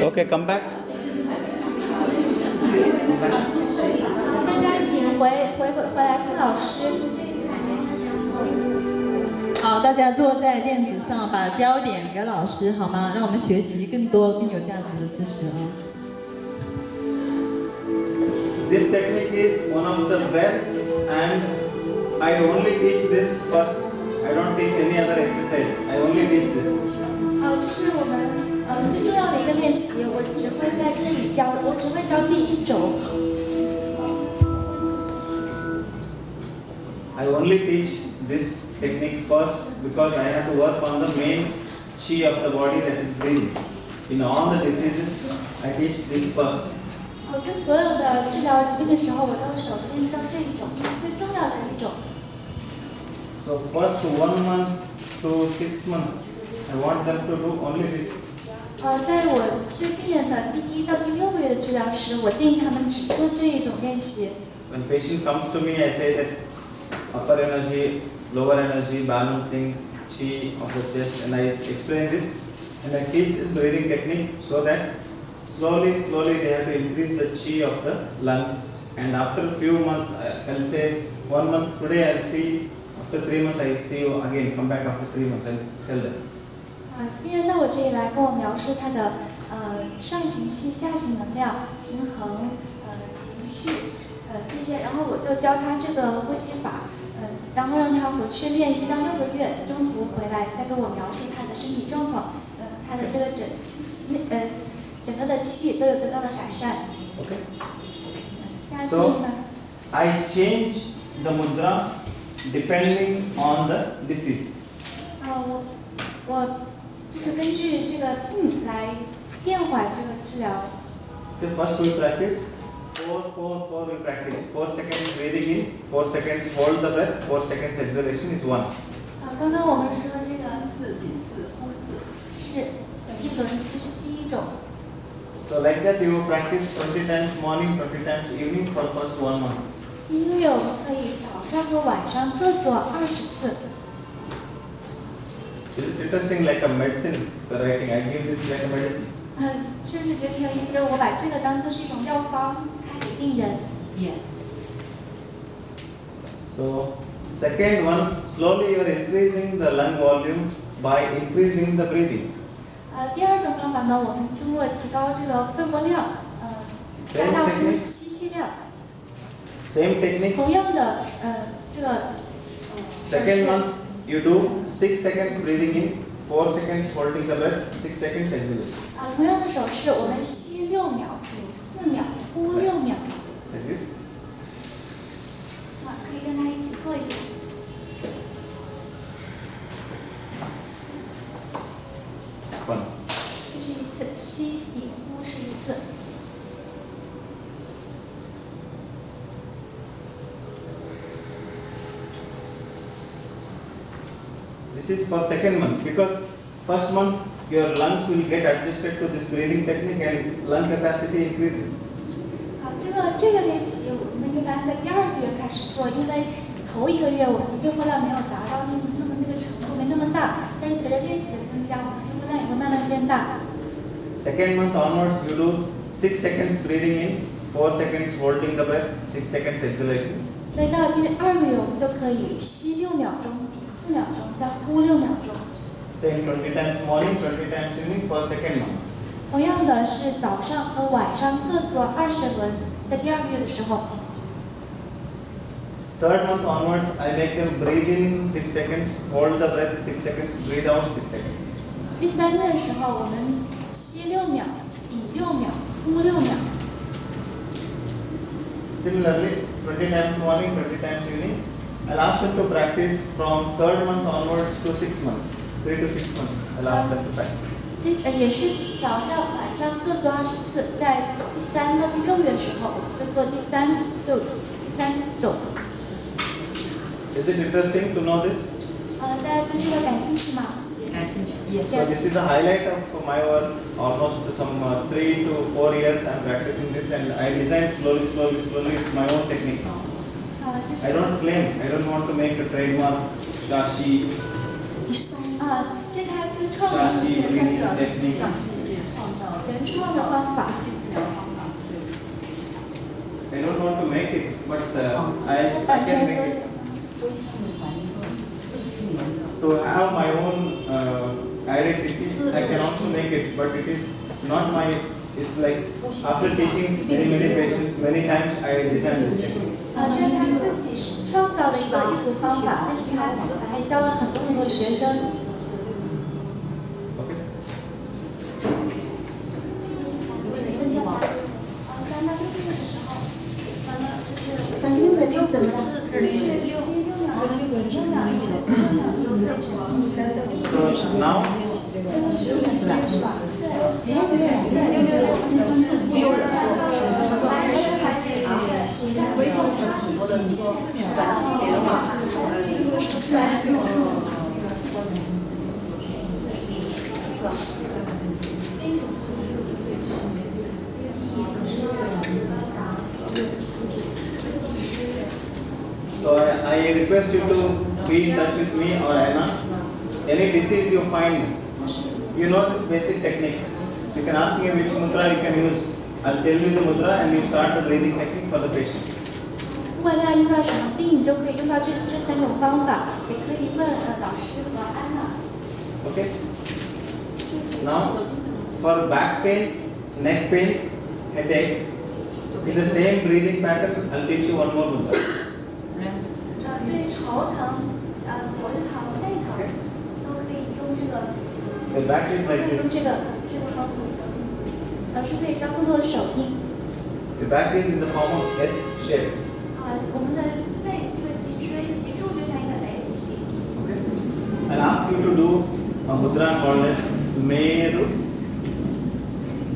Okay, come back. 大家请回来看老师。好，大家坐在垫子上，把焦点给老师好吗？让我们学习更多更有价值的知识啊。This technique is one of the best, and I only teach this first. I don't teach any other exercise. I only teach this. 这是我们最重要的一个练习，我只会在这里教，我只会教第一种。I only teach this technique first because I have to work on the main chi of the body, that is breathing. In all the diseases, I teach this first. 在所有的治疗疾病的时候，我都首先教这一种，这是最重要的一种。So first 1 month to 6 months, I want them to do only this. 在我对病人的第1到第6个月的治疗时，我建议他们只做这一种练习。When patient comes to me, I say that upper energy, lower energy, balancing chi of the chest, and I explain this, and I teach this breathing technique so that slowly they have to increase the chi of the lungs. And after a few months, I'll say 1 month today, I'll see. After 3 months, I see you again. Come back after 3 months and tell them. 病人到我这里来跟我描述他的上行气、下行能量、平衡、情绪这些，然后我就教他这个呼吸法，然后让他回去练1到6个月，中途回来再跟我描述他的身体状况，他的这个整个的气都有得到了改善。Okay. 大家注意吗？ I change the mudra depending on the disease. 我就是根据这个来变化这个治疗。Okay, first we practice 4 we practice 4 seconds breathing in, 4 seconds hold the breath, 4 seconds exhalation is 1. 刚刚我们说这个4比4呼4是一轮，这是第一种。So like that you practice 20 times morning, 20 times evening for first 1 month. 1个月我们可以早上和晚上各做20次。Is it interesting like a medicine? The writing, I give this like a medicine. 是不是觉得挺有意思的？我把这个当做是一种药方，开给病人。So second one, slowly you are increasing the lung volume by increasing the breathing. 第二种方法呢，我们通过提高这个肺活量，加大呼吸量。Same technique. 同样的，这个。Second one, you do 6 seconds breathing in, 4 seconds holding the breath, 6 seconds exhalation. 同样的手势，我们吸6秒，屏4秒，呼6秒。Like this. 可以跟他一起做一下。这是1次，吸比呼是1次。This is for second month because first month your lungs will get adjusted to this breathing technique and lung capacity increases. 这个练习我们一般在第2个月开始做，因为头1个月我们的肺活量没有达到那个程度，没那么大，但是随着练习的增加，我们肺活量也会慢慢变大。Second month onwards you do 6 seconds breathing in, 4 seconds holding the breath, 6 seconds exhalation. 所以到第2个月我们就可以吸6秒钟，比4秒钟，再呼6秒钟。Same 20 times morning, 20 times evening for second month. 同样的是早上和晚上各做20轮，在第2个月的时候。Third month onwards, I make them breathe in 6 seconds, hold the breath 6 seconds, breathe out 6 seconds. 第3个月的时候，我们吸6秒，比6秒，呼6秒。Similarly, 20 times morning, 20 times evening. I'll ask them to practice from 3rd month onwards to 6 months, 3 to 6 months. I'll ask them to practice. 也是早上、晚上各做20次，在第3到第6个月的时候，就做第三种。Is it interesting to know this? 大家对这个感兴趣吗？感兴趣。So this is a highlight of my work. Almost some 3 to 4 years I'm practicing this, and I design slowly. It's my own technique. I don't claim. I don't want to make a trademark. Shashi. 这是他自创的一些technique。造原创的方法。呼吸治疗方法。 I don't want to make it, but I 不版 can 权 make 所有 it. 的。 To have my own identity, I can also make it, but it is not my. It's like after teaching many patients many times, I designed this technique. 这是他自己创造的一个艺术方法，但是他还教了很多学生。 Okay. 3天的就怎么了？ So now, so I request you to be in touch with me or Anna. Any disease you find, you know this basic technique. You can ask me which mudra you can use. I'll tell you the mudra and you start the breathing technique for the patient. 不管大家遇到什么病，你都可以用到这3种方法，也可以问老师和安娜。 Okay? Now, for back pain, neck pain, headache, in the same breathing pattern, I'll teach you one more mudra. 对头疼、脖子疼、背疼，都可以用这个， The back is 可 like 以用 this. 这个方法。老师可以教更多的手印。 The back is in the form of S shape. 我们的背这个脊柱就像一个 S 型。 Okay? I'll ask you to do a mudra called as Meru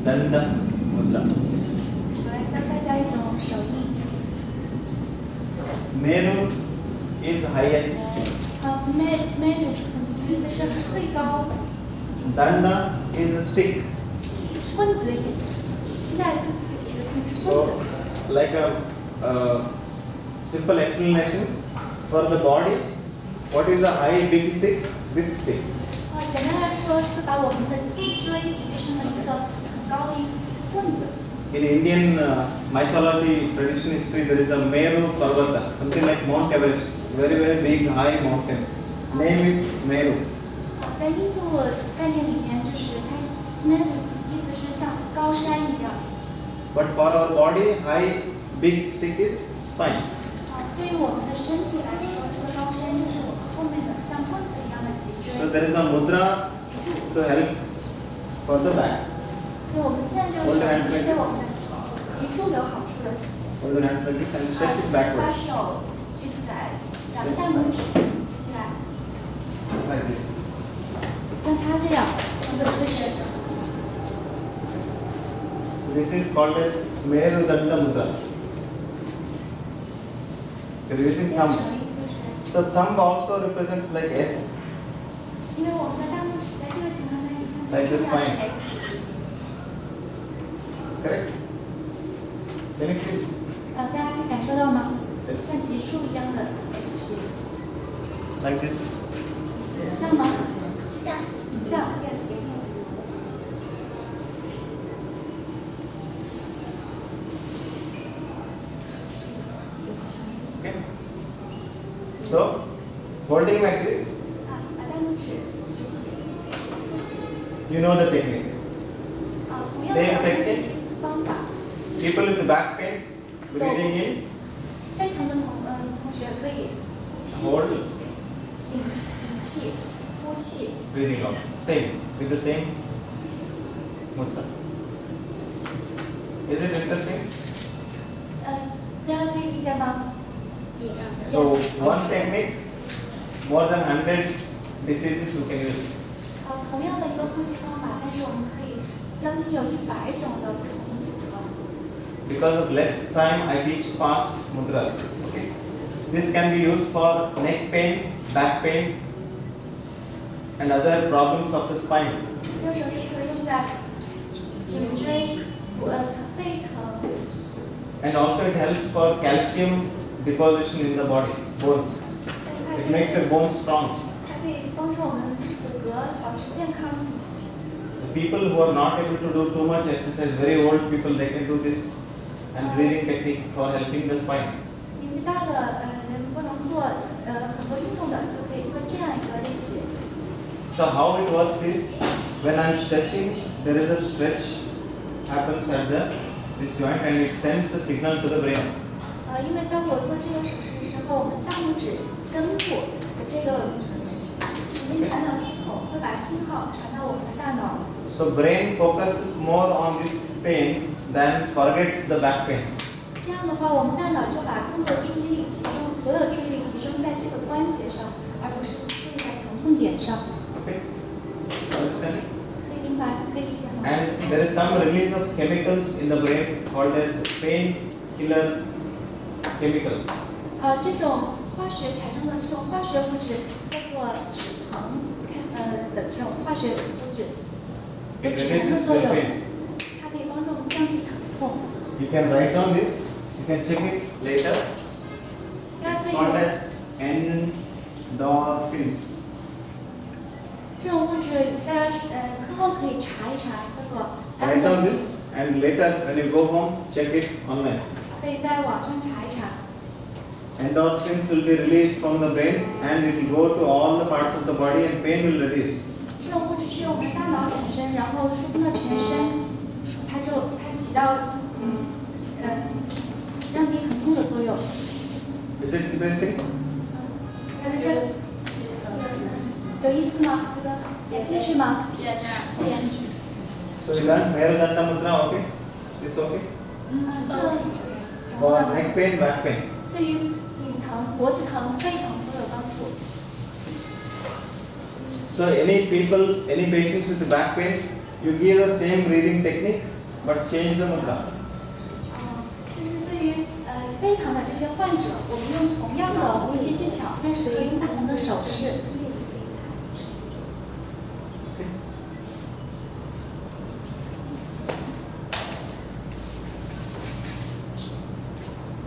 Danda Mudra. 我来教大家一种手印。 Meru is highest. Meru 意思是最高， Danda is a stick. 棍子的意思。现在这几个字是棍 So, 子。 like a simple explanation for the body, what is a high big stick? This stick. 简单来说，就把我们的脊椎比喻成了一个很高的一个棍子。 In Indian mythology, tradition history, there is a Meru Parvata, something like Mount Everest. It's a very, very big, high mountain. Name is Meru. 在印度概念里面，就是它 Meru 意思是像高山一样。 But for our body, high, big stick is spine. 对于我们的身体来说，这个高山就是我们后面的像棍子一样的脊椎。 So there is a mudra 脊柱。 to help for the back. 所以我们现在这个手印是对我们的脊柱有好处的。 Hold the hand like this and stretch it 把 backwards. 手举起来，两个大拇指举起来， Like this. 像他这样这个姿势。 So this is called as Meru Danda Mudra. You're using 这个 thumb. 手印就是， So thumb also represents like S. 因为我们的大拇指在这个情况下，像 Like 脊 this 柱一样是 spine. X 型。 Correct? Can you feel? 大家可以感受到吗？ Yes. 像脊柱一样的 X 型， Like this. 像吗？像 ，yes。 Okay? So, holding like this, 把大拇指举起，竖起。 you know the technique. 同样的 Same 呼 technique. 吸方法。 People with back pain, breathing in, 背疼的同学可以吸 Hold. 气，屏气，呼气。 breathing out. Same, with the same mudra. Is it interesting? 这样可以理解吗？ So, one technique, more than 100 diseases you can use. 同样的一个呼吸方法，但是我们可以将近有100种的不同的组合。 Because of less time, I teach fast mudras. Okay. This can be used for neck pain, back pain, and other problems of the spine. 这个手势可以用在颈椎、背疼， And also it helps for calcium deposition in the body, bones. 它 It 可以 makes your bones strong. 它可以帮助我们骨骼保持健康。 The people who are not able to do too much exercise, very old people, they can do this and breathing technique for helping the spine. 年纪大的人不能做很多运动的，就可以做这样一个练习。So how it works is, when I am stretching, there is a stretch happens at this joint and it sends the signal to the brain. 因为当我做这个手势的时候，我们大拇指根部的这个神经传导系统会把信号传到我们的大脑。So brain focuses more on this pain than forgets the back pain. 这样的话，我们大脑就把更多的注意力集中，所有注意力集中在这个关节上，而不是注意在疼痛点上。Okay? Understand? 可以明白，可以理解吗？ And there is some release of chemicals in the brain called as painkiller chemicals. 这种化学产生的这种化学物质叫做止疼的这种化学物质，有 It 止疼的 releases 作 the 用， pain. 它可以帮助我们降低疼痛。 You can write down this. You can check it later. 大家可 It's 以 called as endorphins. 这种物质，大家课后可以查一查，叫做 Write down this and later when you go home, check it online. 可以在网上查一查。 Endorphins will be released from the brain and it will go to all the parts of the body and pain will reduce. 这种物质是由我们大脑产生，然后输送到全身，它起到降低疼痛的作用。 Is it interesting? 有意思吗？觉得继续吗？ So you learn Mayurudanda Mudra, okay? This okay? 这 For neck pain, back pain. 对于颈疼、脖子疼、背疼都有帮助。 So any patients with back pain, you give the same breathing technique but change the mudra. 就是对于背疼的这些患者，我们用同样的呼吸技巧，但是可以用不同的手势。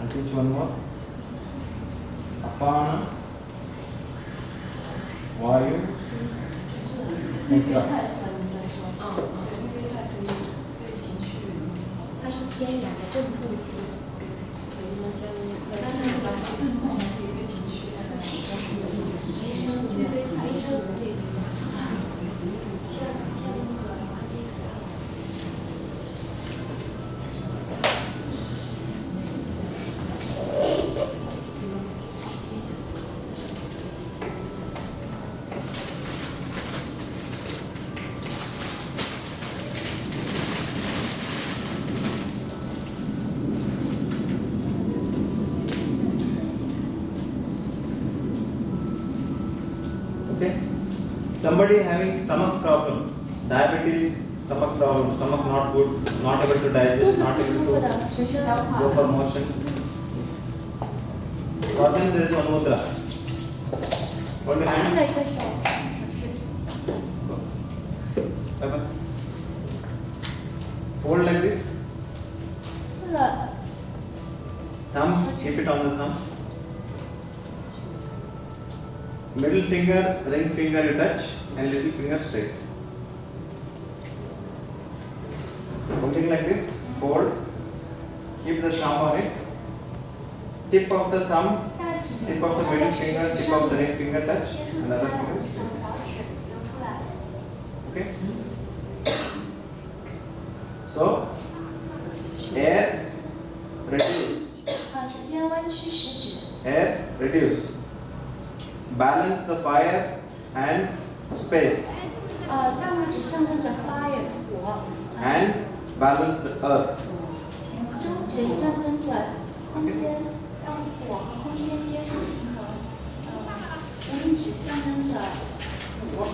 I'll teach one more. Apana, Vayu, Mudra. 它是天然的镇痛剂。Okay? Somebody having stomach problem, diabetes, stomach problem, stomach not good, not able to 肚 digest, 子 not 不舒 able 服 to 的，学生 go for motion. For them there is one mudra. Hold your 新 hand. 的一个手势。 Bye-bye. Hold like this. 4个 Thumb, keep it on the thumb. Middle finger, ring finger you touch and little finger straight. Holding like this, fold. Keep the thumb on it. Tip of the thumb, 大指 tip of the middle finger, tip of the ring finger touch. 接触其 Another 他的 finger 这 straight. 种小指流出来。 Okay? So, air, reduce. 首先弯曲食指， Air, reduce. Balance the fire and space. 大拇指象征着 fire 火， And balance the earth. 中指象征着空间，让火和空间接触平衡。无名指象征着土，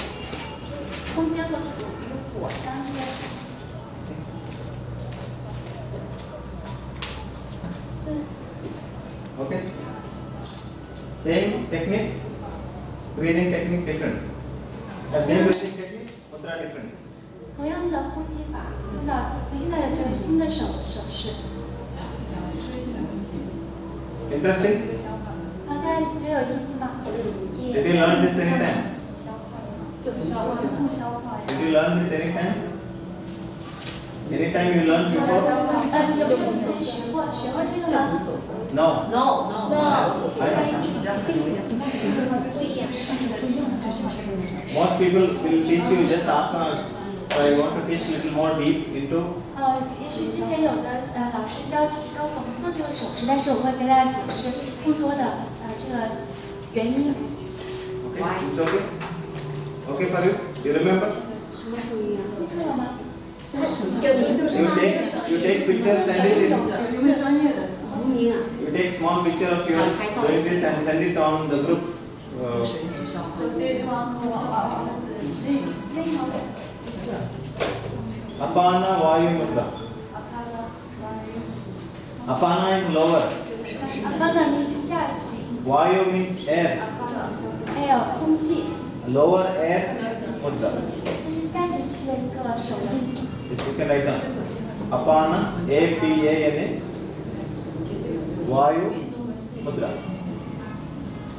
空间和土与火相接。 Okay? Same technique, breathing technique different. Same breathing technique, mudra different. 同样的呼吸法，用到现在的这个新的手势。 Interesting? 大家觉得有意思吗？ Did you learn this anytime? 就是环顾消化呀。 Did you learn this anytime? Anytime you learn before? 你有没有学过这个吗？ No. Most people will teach you just asanas. So I want to teach little more deep into. 也许之前有的老师教只是告诉我们做这个手势，但是我会跟大家解释更多的这个原因。Okay, it's okay. Okay for you? You remember? 记住了吗？ You take pictures and it. You take small picture of yours doing this and send it on the group. Apana Vayu Mudra. Apana is lower. Apana means 下行 Vayu means air. ，air 空气， Lower air Mudra. 这是下行期的一个手印。 This you can write down. Apana APANA Vayu Mudra.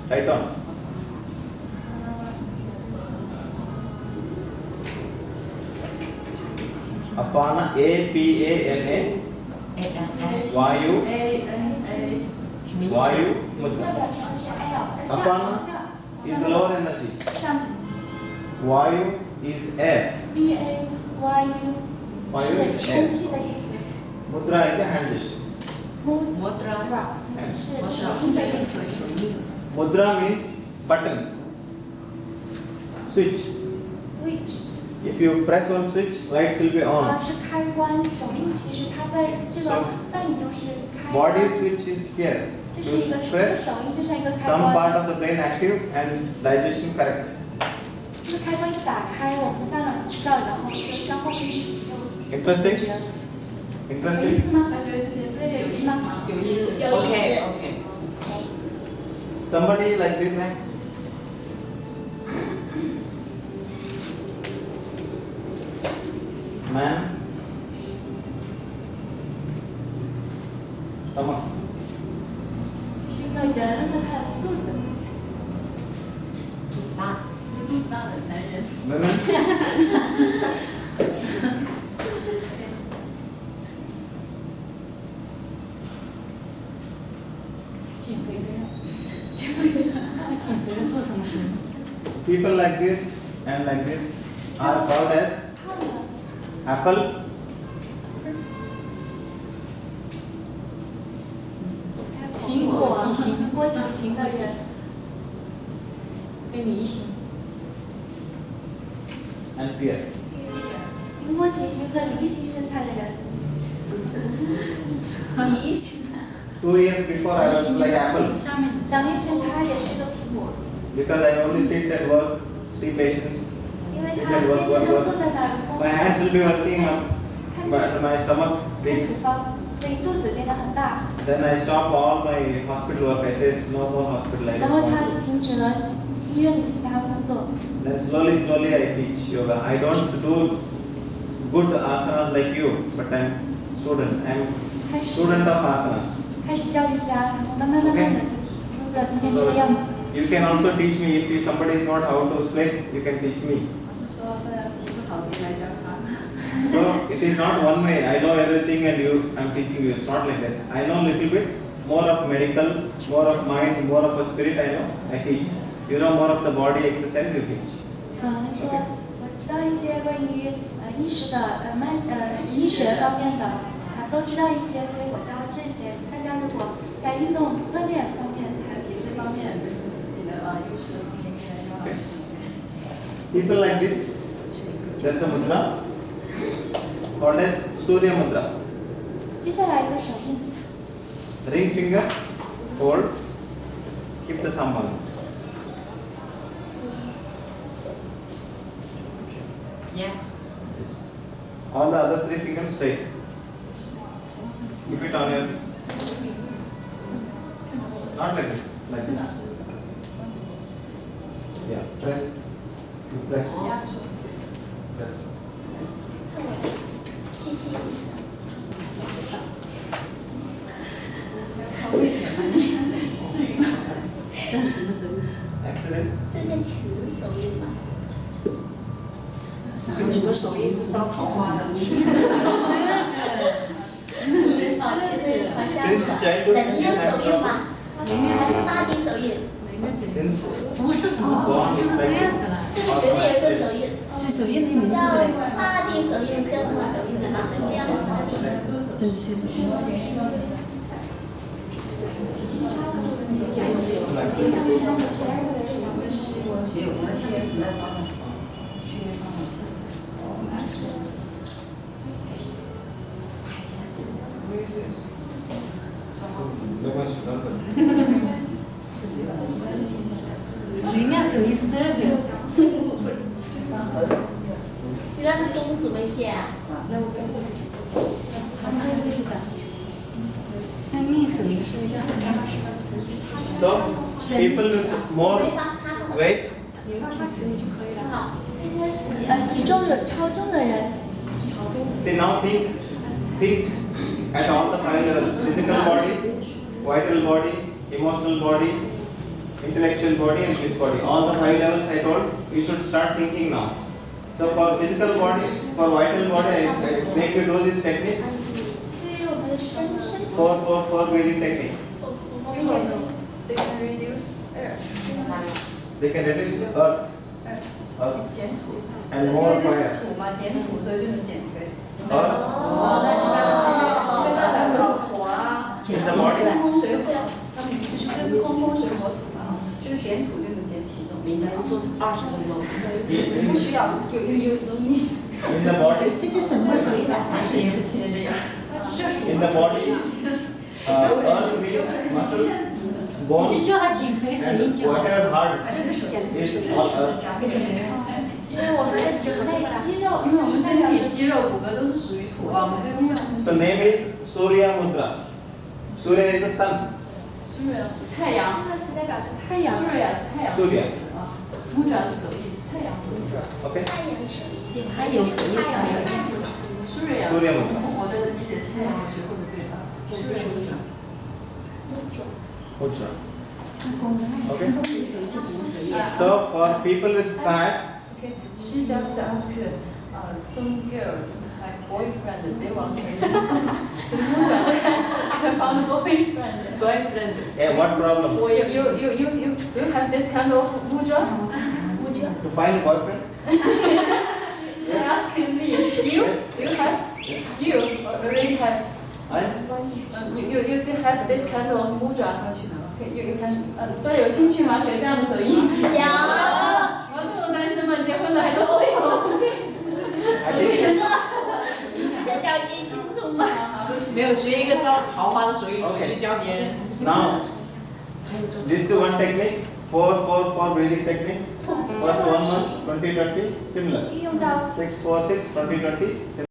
Write down. Apana APANA Vayu Vayu 这 Mudra. 表示的是 air， Apana 下 is lower energy. 上行期 Vayu is air. ，V A Y U Vayu 是 is 空 air. 气的意思。 Mudra is a hand gesture. Mudra 是手印的意思。 Mudra means buttons. Switch. Switch If you press one switch, lights will be on. 是开关，手印其实它在这个梵语中是开 Body 关。 switch is here. 这 You 是一个 press 手印，就像一个开 some 关。 part of the brain active and digestion correct. 这个开关一打开，我们大脑知道，然后就向后面就 Interesting? 有意 Interesting? 思吗？这个有意思吗？有意思。有意思。 Somebody like this. Man. Stomach. 这是一个人和他的肚子。肚子大的男人。 Women. People like this and like this are called as 胖的 apple. 苹果体型的人，跟梨形。 and pear. 苹果体型和梨形身材的人。 2 years before I was like apple 2年前他也是个苹果， because I only sit at work, see patients. 因为他天天都坐在那儿工 My hands will 作， be working, 看 but my stomach 看 big. 处方，所以肚子变得很大。 Then I stop all my hospital work. I says no more hospital. I 然 don't 后 want 他 to. 停止了医院里的其他工作。 Then slowly I teach yoga. I don't do good asanas like you, but I'm student. I'm 开始 student of asanas. 开始教瑜伽，然后慢慢的就体型出了今天这 So 个样子。 you can also teach me if somebody is not how to split. You can teach me. 我是说，提出好别人来教他。 So it is not one way. I know everything and I'm teaching you. It's not like that. I know little bit more of medical, more of mind, more of a spirit. I know. I teach. You know more of the body exercise. You teach. 他说我知道一些关于医师的医学方面的都知道一些，所以我教了这些。大家如果在运动锻炼方面，在体式方面，自己的优势方面可以来教老师。 People like this. That's a mudra called as Surya Mudra. 接下来一个手印， Ring finger, hold, keep the thumb on. Yeah. All the other 3 fingers straight. Keep it on your. Not like this. Yeah, press. You press. Press. 轻轻。真实的手印。 Excellent. 这叫勤手印吧？有什么手艺是招桃花的？相 Since 的 childhood 能 she 量 had 手印吗？还是大地手印？ since 不是什么， born 就 is 是这 like 样 this. 子啦。这里绝对有一个手印，是手印的名字叫嘞，大地手印，叫什么手印的呢？能量还是大地？真是什么？没关系，等等。人家手艺是这个，应该是中指没贴啊。生命手艺是叫什么？ So people with more 没发他的 weight, 好，体重有超重的人， see now think at all the 5 levels: physical body, vital body, emotional body, intellectual body, and this body. All the 5 levels I told you should start thinking now. So for physical body, for vital body, I make you do this technique. 对于我们的身体 4 breathing technique. They can reduce earth, They can reduce earth 减土， and more 因为这 fire. 是土嘛，减土所以就能减肥。 Earth 所以那两个火啊， in the body. 空风水火，他们就是这是空风水火土嘛，就是减土就能减体重。每天做20分钟。不需要有能力。 In the body, 这是什么手艺？ in the body, earth means muscles, 就 bones, 叫他减肥手艺 and 就好。 whatever hard is all earth. 因为我们的体内肌肉，因为我们身体肌肉骨骼都是属于土啊，我们这个是 So name is Surya Mudra. Surya is the sun. 太阳，这个词代表着太阳。 Surya 是太阳的意思啊，Mudra 是手艺，太阳手艺。 Okay? 太阳手印，还有手艺， Surya Surya Mudra. 我的理解是太阳学过的对吧？Surya Mudra。 Mudra. 功能。 Okay? 手艺是什么手艺？ So for people with fat, Okay, she just asked some girl have boyfriend. They want to found boyfriend. yeah, what problem? Well, you have this kind of mudra? To find boyfriend? She asked me. You already have. I? You still have this kind of mudra. Okay, you can. 大家有兴趣吗？学这样的手艺？有，我这种单身们结婚的还都说有。 I think 你想了解清楚吗？没有学一个招桃花的手艺，回去教别人。 now this is one technique. 4 breathing technique. First 1 month, 2020, similar. 运用到 6 4 6 2020.